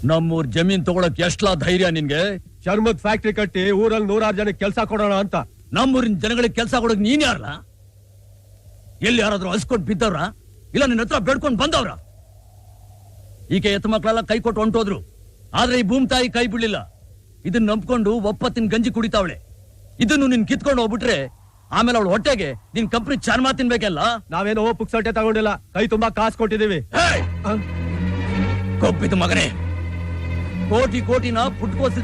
ನಮ್ಮೂರ್ ಜಮೀನ್ ತಗೊಳಕ್ ಎಷ್ಟ್ಲಾ ಧೈರ್ಯ ನಿನ್ಗೆ? ಚರ್ಮದ್ ಫ್ಯಾಕ್ಟ್ರಿ ಕಟ್ಟಿ ಊರಲ್ಲಿ 100 ಜನಕ್ಕೆ ಕೆಲಸ ಕೊಡೋಣ ಅಂತ. ನಮ್ಮೂರಿನ ಜನಗಳಿಗೆ ಕೆಲಸ ಕೊಡಕ್ ನೀನ್ ಯಾರಲ್ಲ? ಎಲ್ಲಿ ಯಾರಾದ್ರೂ ಹಸ್ಕೊಂಡ್ ಬಿದ್ದವ್ರ? ಇಲ್ಲ ನಿನ್ನ ಹತ್ರ ಬೇಡ್ಕೊಂಡ್ ಬಂದವ್ರ? ಈಕೆ ಎತ್ತ ಮಕ್ಕಳೆಲ್ಲ ಕೈ ಕೊಟ್ಟು ಹೊಂಟೋದ್ರು, ಆದ್ರೆ ಈ ಭೂಮಿ ತಾಯಿ ಕೈ ಬಿಡ್ಲಿಲ್ಲ. ಇದನ್ನ ನಂಬ್ಕೊಂಡು ಒಪ್ಪತ್ತಿನ ಗಂಜಿ ಕುಡಿತಾವಳೆ. ಇದನ್ನು ನಿನ್ ಕಿತ್ಕೊಂಡು ಹೋಗ್ಬಿಟ್ರೆ ಆಮೇಲೆ ಅವಳು ಹೊಟ್ಟೆಗೆ ನಿನ್ ಕಂಪ್ನಿ ಚಾರ್ಮಾ ತಿನ್ಬೇಕಲ್ಲ. ನಾವೇನೋ ಪುಕ್ಸಟ್ಟೆ ತಗೊಂಡಿಲ್ಲ, ಕೈ ತುಂಬಾ ಕಾಸು ಕೊಟ್ಟಿದೀವಿ. ಕೊಬ್ಬಿದ ಮಗನೇ, ಕೋಟಿ ಕೋಟಿನ ಪುಟ್ಕೋಸಿ